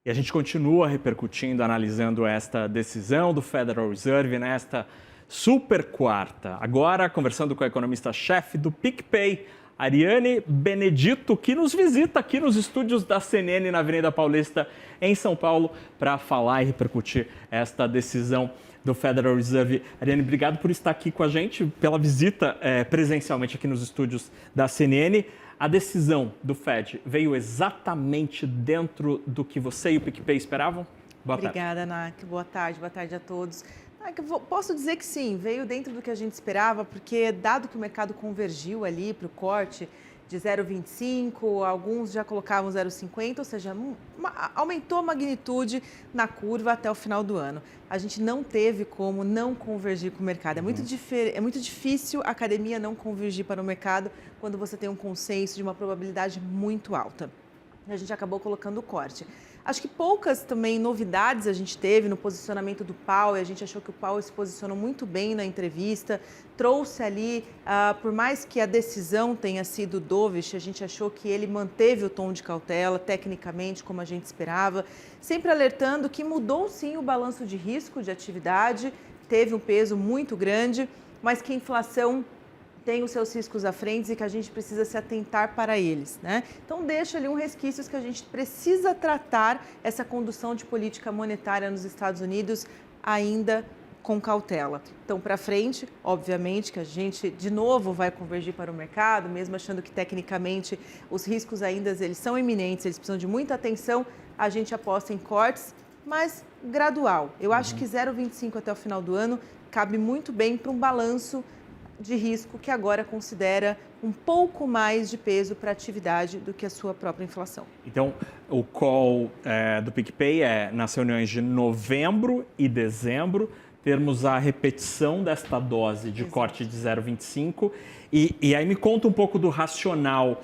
E a gente continua repercutindo, analisando esta decisão do Federal Reserve nesta super quarta. Agora, conversando com a economista-chefe do PicPay, Ariane Benedito, que nos visita aqui nos estúdios da CNN na Avenida Paulista, em São Paulo, para falar e repercutir esta decisão do Federal Reserve. Ariane, obrigado por estar aqui com a gente, pela visita presencialmente aqui nos estúdios da CNN. A decisão do Fed veio exatamente dentro do que você e o PicPay esperavam? Boa tarde. Obrigada, Nak. Boa tarde a todos. Posso dizer que sim, veio dentro do que a gente esperava, porque dado que o mercado convergiu ali para o corte de 0,25, alguns já colocavam 0,50, ou seja, aumentou a magnitude na curva até o final do ano. A gente não teve como não convergir com o mercado. É muito difícil a academia não convergir para o mercado quando você tem um consenso de uma probabilidade muito alta. A gente acabou colocando o corte. Acho que poucas também novidades a gente teve no posicionamento do Powell. A gente achou que o Powell se posicionou muito bem na entrevista, trouxe ali, por mais que a decisão tenha sido dovish, a gente achou que ele manteve o tom de cautela, tecnicamente, como a gente esperava, sempre alertando que mudou sim o balanço de risco de atividade, teve um peso muito grande, mas que a inflação tem os seus riscos à frente e que a gente precisa se atentar para eles, né? Então, deixa ali um resquício que a gente precisa tratar essa condução de política monetária nos Estados Unidos ainda com cautela. Então, para frente, obviamente que a gente, de novo, vai convergir para o mercado, mesmo achando que, tecnicamente, os riscos ainda eles são iminentes, eles precisam de muita atenção, a gente aposta em cortes, mas gradual. Eu acho que 0,25 até o final do ano cabe muito bem para um balanço de risco que agora considera um pouco mais de peso para a atividade do que a sua própria inflação. Então, o call do PicPay é nas reuniões de novembro e dezembro, termos a repetição desta dose de corte de 0,25. E aí me conta um pouco do racional.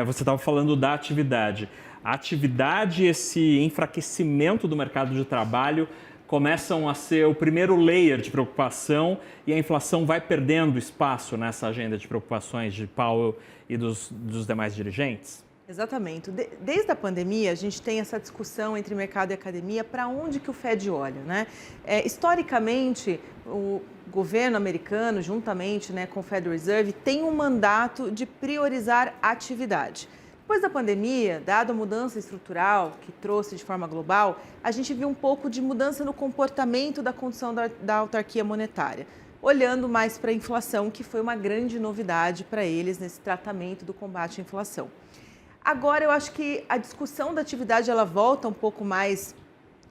Você estava falando da atividade. A atividade, esse enfraquecimento do mercado de trabalho começam a ser o primeiro layer de preocupação e a inflação vai perdendo espaço nessa agenda de preocupações de Powell e dos demais dirigentes? Exatamente. Desde a pandemia, a gente tem essa discussão entre mercado e academia para onde que o Fed olha, né? Historicamente, o governo americano, juntamente, né, com o Federal Reserve, tem um mandato de priorizar a atividade. Depois da pandemia, dada a mudança estrutural que trouxe de forma global, a gente viu um pouco de mudança no comportamento da condição da autarquia monetária, olhando mais para a inflação, que foi uma grande novidade para eles nesse tratamento do combate à inflação. Agora, eu acho que a discussão da atividade ela volta um pouco mais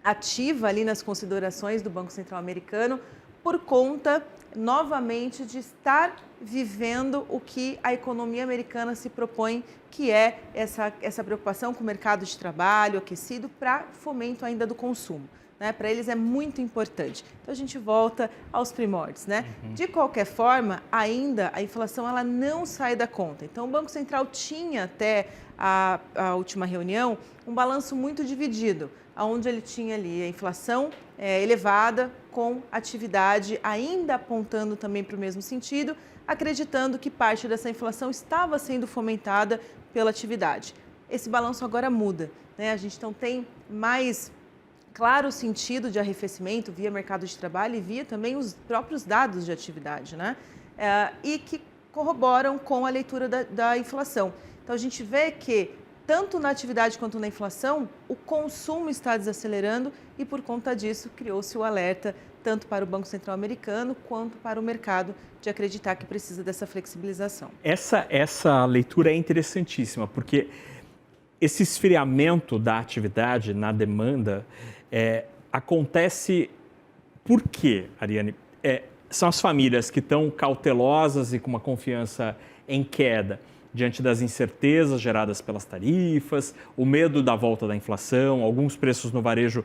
ativa ali nas considerações do Banco Central americano, por conta, novamente, de estar vivendo o que a economia americana se propõe, que é essa preocupação com o mercado de trabalho aquecido para fomento ainda do consumo, né? Para eles é muito importante. Então, a gente volta aos primórdios, né? De qualquer forma, ainda a inflação ela não sai da conta. Então, o Banco Central tinha até a última reunião um balanço muito dividido, onde ele tinha ali a inflação elevada com atividade ainda apontando também para o mesmo sentido, acreditando que parte dessa inflação estava sendo fomentada pela atividade. Esse balanço agora muda, né? A gente então tem mais claro sentido de arrefecimento via mercado de trabalho e via também os próprios dados de atividade, né? E que corroboram com a leitura da inflação. Então, a gente vê que tanto na atividade quanto na inflação, o consumo está desacelerando e, por conta disso, criou-se o alerta tanto para o Banco Central americano quanto para o mercado de acreditar que precisa dessa flexibilização. Essa leitura é interessantíssima, porque esse esfriamento da atividade na demanda acontece por quê, Ariane? São as famílias que estão cautelosas e com uma confiança em queda diante das incertezas geradas pelas tarifas, o medo da volta da inflação, alguns preços no varejo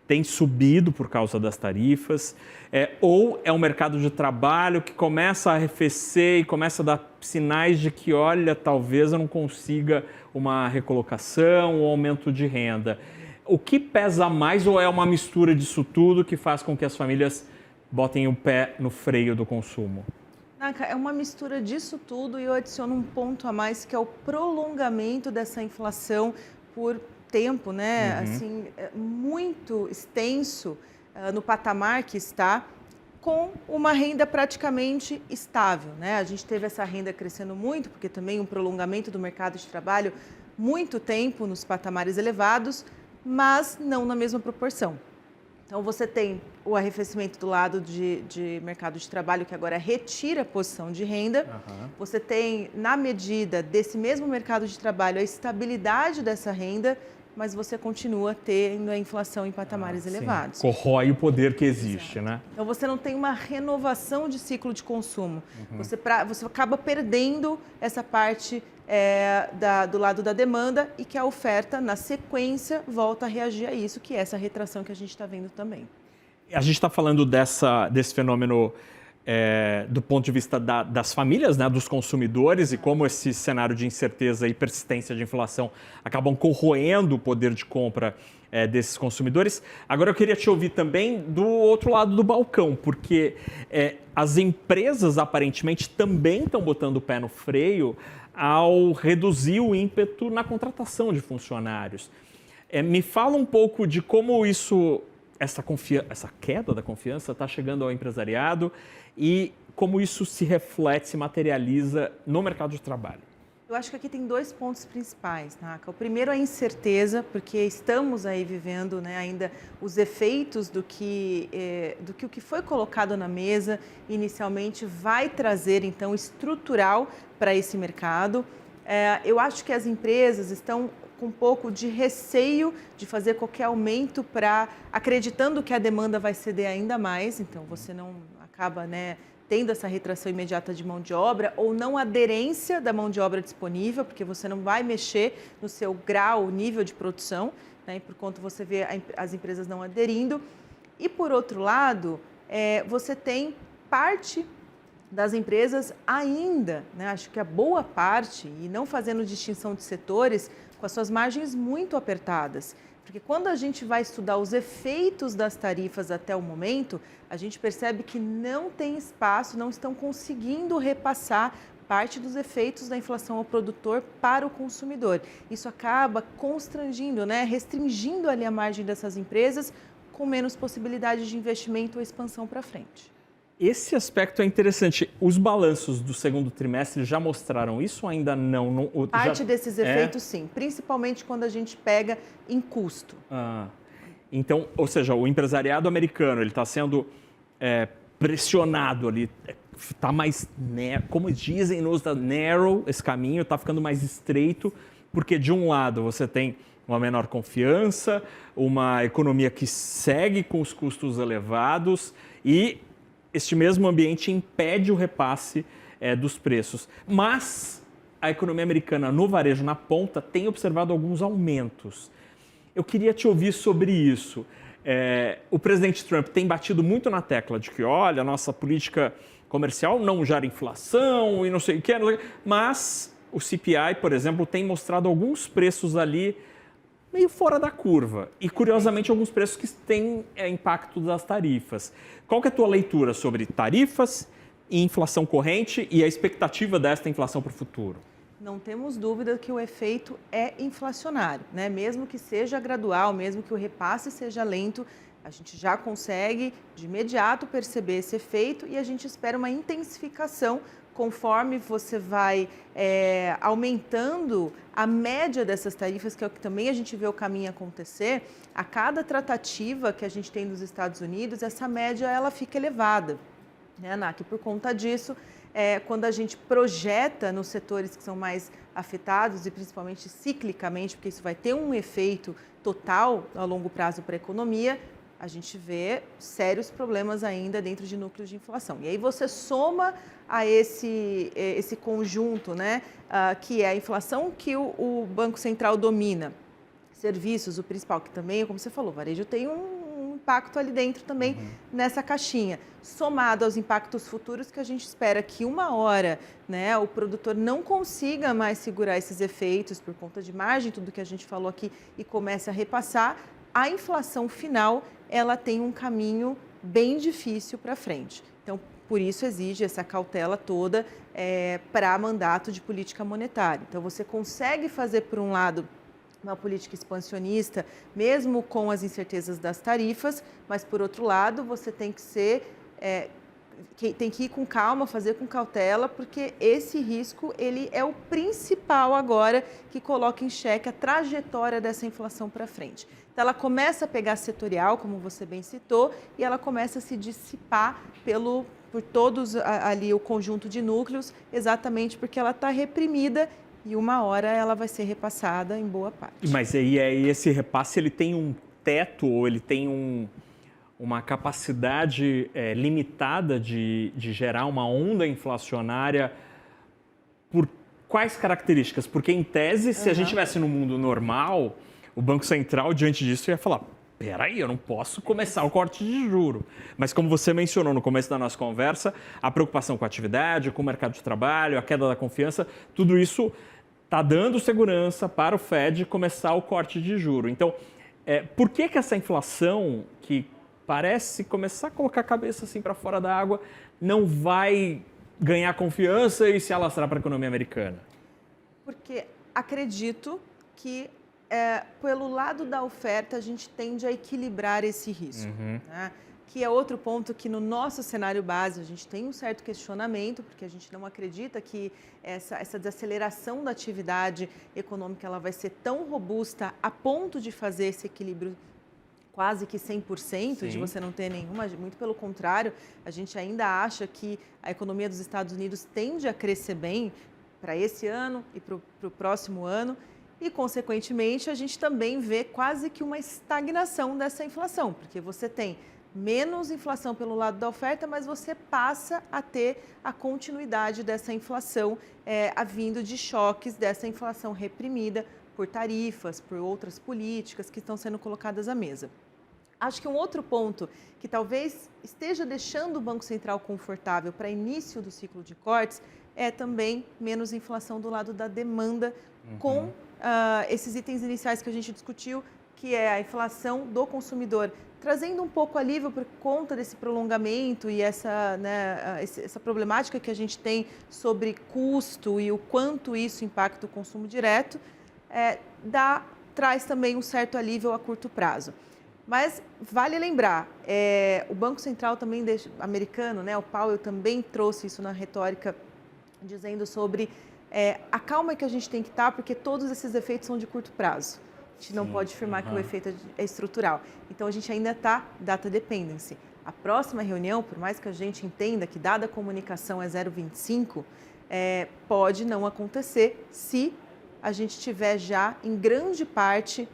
têm subido por causa das tarifas, ou é um mercado de trabalho que começa a arrefecer e começa a dar sinais de que, olha, talvez eu não consiga uma recolocação ou aumento de renda. O que pesa mais ou é uma mistura disso tudo que faz com que as famílias botem o pé no freio do consumo? É uma mistura disso tudo e eu adiciono um ponto a mais, que é o prolongamento dessa inflação por tempo, né, assim, muito extenso no patamar que está, com uma renda praticamente estável, né? A gente teve essa renda crescendo muito, porque também um prolongamento do mercado de trabalho muito tempo nos patamares elevados, mas não na mesma proporção. Então, você tem o arrefecimento do lado de mercado de trabalho, que agora retira a posição de renda. Você tem, na medida desse mesmo mercado de trabalho, a estabilidade dessa renda, mas você continua tendo a inflação em patamares elevados. Corrói o poder que existe, né? Então, você não tem uma renovação de ciclo de consumo. Você acaba perdendo essa parte do lado da demanda e que a oferta, na sequência, volta a reagir a isso, que é essa retração que a gente está vendo também. A gente está falando desse fenômeno do ponto de vista das famílias, né, dos consumidores, e como esse cenário de incerteza e persistência de inflação acabam corroendo o poder de compra desses consumidores. Agora eu queria te ouvir também do outro lado do balcão, porque as empresas aparentemente também estão botando o pé no freio ao reduzir o ímpeto na contratação de funcionários. Me fala um pouco de como essa queda da confiança está chegando ao empresariado e como isso se reflete, se materializa no mercado de trabalho. Eu acho que aqui tem 2 pontos principais, Naka. O primeiro é a incerteza, porque estamos aí vivendo, né, ainda os efeitos do que o que foi colocado na mesa inicialmente vai trazer, então, estrutural para esse mercado. Eu acho que as empresas estão com um pouco de receio de fazer qualquer aumento acreditando que a demanda vai ceder ainda mais, então você não acaba, né, tendo essa retração imediata de mão de obra ou não aderência da mão de obra disponível, porque você não vai mexer no seu grau, nível de produção, né, e por conta você vê as empresas não aderindo. E por outro lado, você tem parte das empresas ainda, né, acho que a boa parte, e não fazendo distinção de setores, com as suas margens muito apertadas. Porque quando a gente vai estudar os efeitos das tarifas até o momento, a gente percebe que não tem espaço, não estão conseguindo repassar parte dos efeitos da inflação ao produtor para o consumidor. Isso acaba constrangindo, né, restringindo ali a margem dessas empresas, com menos possibilidade de investimento ou expansão para frente. Esse aspecto é interessante. Os balanços do segundo trimestre já mostraram isso ou ainda não? Parte desses efeitos, sim. Principalmente quando a gente pega em custo. Então, ou seja, o empresariado americano ele está sendo pressionado ali. Está mais, como dizem nos narrow, esse caminho está ficando mais estreito, porque de um lado você tem uma menor confiança, uma economia que segue com os custos elevados e este mesmo ambiente impede o repasse dos preços. Mas a economia americana no varejo, na ponta, tem observado alguns aumentos. Eu queria te ouvir sobre isso. O presidente Trump tem batido muito na tecla de que, olha, a nossa política comercial não gera inflação e não sei o que, mas o CPI, por exemplo, tem mostrado alguns preços ali meio fora da curva. E, curiosamente, alguns preços que têm impacto das tarifas. Qual que é a tua leitura sobre tarifas e inflação corrente e a expectativa desta inflação para o futuro? Não temos dúvida que o efeito é inflacionário, né? Mesmo que seja gradual, mesmo que o repasse seja lento, a gente já consegue de imediato perceber esse efeito e a gente espera uma intensificação conforme você vai aumentando a média dessas tarifas, que é o que também a gente vê o caminho acontecer. A cada tratativa que a gente tem nos Estados Unidos, essa média ela fica elevada, né, Nath? Por conta disso, quando a gente projeta nos setores que são mais afetados e principalmente ciclicamente, porque isso vai ter um efeito total a longo prazo para a economia, a gente vê sérios problemas ainda dentro de núcleos de inflação. E aí você soma a esse conjunto, né, que é a inflação que o Banco Central domina, serviços, o principal, que também, como você falou, o varejo tem um impacto ali dentro também nessa caixinha, somado aos impactos futuros que a gente espera que uma hora, né, o produtor não consiga mais segurar esses efeitos por conta de margem, tudo que a gente falou aqui, e comece a repassar, a inflação final ela tem um caminho bem difícil para frente. Então, por isso exige essa cautela toda para mandato de política monetária. Então, você consegue fazer, por um lado, uma política expansionista, mesmo com as incertezas das tarifas, mas, por outro lado, você tem que tem que ir com calma, fazer com cautela, porque esse risco ele é o principal agora que coloca em xeque a trajetória dessa inflação para frente. Então, ela começa a pegar setorial, como você bem citou, e ela começa a se dissipar por todos ali o conjunto de núcleos, exatamente porque ela está reprimida e uma hora ela vai ser repassada em boa parte. Mas aí esse repasse ele tem um teto ou ele tem uma capacidade limitada de gerar uma onda inflacionária por quais características? Porque, em tese, se a gente estivesse no mundo normal, o Banco Central, diante disso, ia falar: peraí, eu não posso começar o corte de juro. Mas, como você mencionou no começo da nossa conversa, a preocupação com a atividade, com o mercado de trabalho, a queda da confiança, tudo isso está dando segurança para o Fed começar o corte de juro. Então, por que essa inflação, que parece começar a colocar a cabeça assim para fora da água, não vai ganhar confiança e se alastrar para a economia americana? Porque acredito que, pelo lado da oferta, a gente tende a equilibrar esse risco. Né? Que é outro ponto que, no nosso cenário base, a gente tem um certo questionamento, porque a gente não acredita que essa desaceleração da atividade econômica ela vai ser tão robusta a ponto de fazer esse equilíbrio quase que 100%, Sim. de você não ter nenhuma, muito pelo contrário, a gente ainda acha que a economia dos Estados Unidos tende a crescer bem para esse ano e para o próximo ano e, consequentemente, a gente também vê quase que uma estagnação dessa inflação, porque você tem menos inflação pelo lado da oferta, mas você passa a ter a continuidade dessa inflação, vindo de choques dessa inflação reprimida por tarifas, por outras políticas que estão sendo colocadas à mesa. Acho que um outro ponto que talvez esteja deixando o Banco Central confortável para início do ciclo de cortes é também menos inflação do lado da demanda, com esses itens iniciais que a gente discutiu, que é a inflação do consumidor, trazendo um pouco alívio por conta desse prolongamento e essa problemática que a gente tem sobre custo e o quanto isso impacta o consumo direto, traz também um certo alívio a curto prazo. Mas vale lembrar, o Banco Central também americano, o Powell também trouxe isso na retórica, dizendo sobre a calma que a gente tem que estar, porque todos esses efeitos são de curto prazo. A gente não pode afirmar que o efeito é estrutural. Então, a gente ainda está data dependency. A próxima reunião, por mais que a gente entenda que dada a comunicação é 0,25, pode não acontecer se a gente tiver já, em grande parte,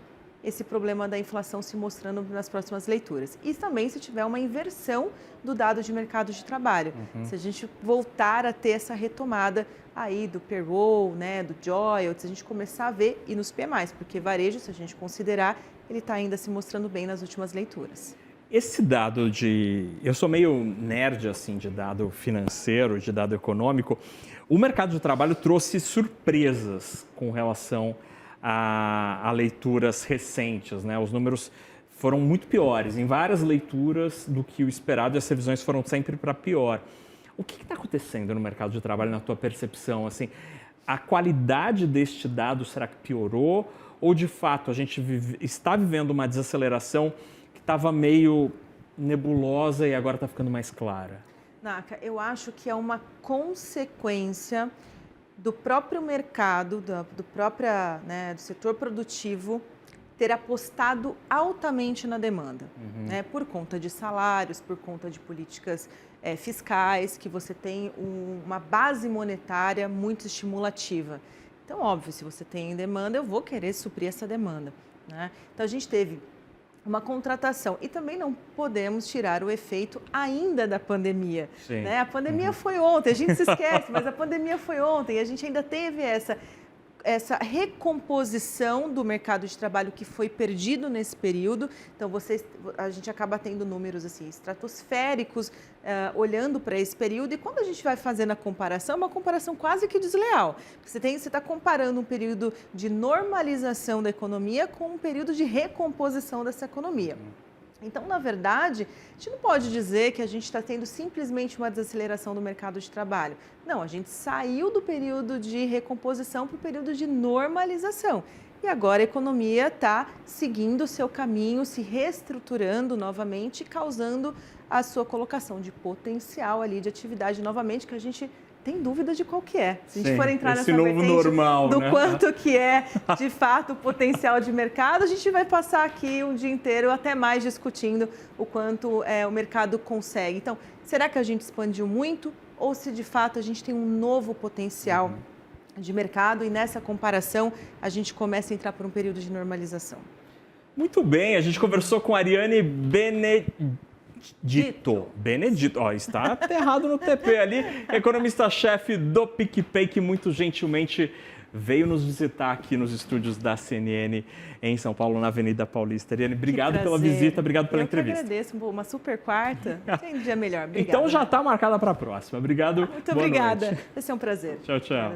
esse problema da inflação se mostrando nas próximas leituras. E também se tiver uma inversão do dado de mercado de trabalho. Se a gente voltar a ter essa retomada aí do payroll, do JOLTS, se a gente começar a ver, e nos PMIs, porque varejo, se a gente considerar, ele está ainda se mostrando bem nas últimas leituras. Esse dado eu sou meio nerd assim de dado financeiro, de dado econômico. O mercado de trabalho trouxe surpresas com relação a leituras recentes, Os números foram muito piores em várias leituras do que o esperado e as revisões foram sempre para pior. O que está acontecendo no mercado de trabalho, na tua percepção? Assim, a qualidade deste dado, será que piorou? Ou, de fato, a gente está vivendo uma desaceleração que estava meio nebulosa e agora está ficando mais clara? Naka, eu acho que é uma consequência do próprio mercado, do setor produtivo, ter apostado altamente na demanda, por conta de salários, por conta de políticas fiscais, que você tem uma base monetária muito estimulativa. Então, óbvio, se você tem demanda, eu vou querer suprir essa demanda. Então, a gente teve uma contratação. E também não podemos tirar o efeito ainda da pandemia. A pandemia foi ontem, a gente se esquece, mas a pandemia foi ontem. E a gente ainda teve essa recomposição do mercado de trabalho que foi perdido nesse período. Então, a gente acaba tendo números assim, estratosféricos, olhando para esse período. E quando a gente vai fazendo a comparação, é uma comparação quase que desleal. Você está comparando um período de normalização da economia com um período de recomposição dessa economia. Então, na verdade, a gente não pode dizer que a gente está tendo simplesmente uma desaceleração do mercado de trabalho. Não, a gente saiu do período de recomposição para o período de normalização. e agora a economia está seguindo o seu caminho, se reestruturando novamente, causando a sua colocação de potencial ali de atividade novamente, que a gente tem dúvida de qual que é. Se a gente for entrar nessa novo vertente normal, do né? quanto que é, de fato, o potencial de mercado, a gente vai passar aqui um dia inteiro, até mais, discutindo o quanto o mercado consegue. Então, será que a gente expandiu muito ou se, de fato, a gente tem um novo potencial de mercado e, nessa comparação, a gente começa a entrar por um período de normalização? Muito bem, a gente conversou com a Ariane Benedito, ó, está aterrado no TP ali, economista-chefe do PicPay, que muito gentilmente veio nos visitar aqui nos estúdios da CNN em São Paulo, na Avenida Paulista. Ariane, obrigado pela visita, obrigado pela entrevista. Eu que agradeço, uma super quarta, tem um dia melhor. Obrigada. Então já está marcada para a próxima. Obrigado. Muito obrigada. Vai ser um prazer. Tchau, tchau.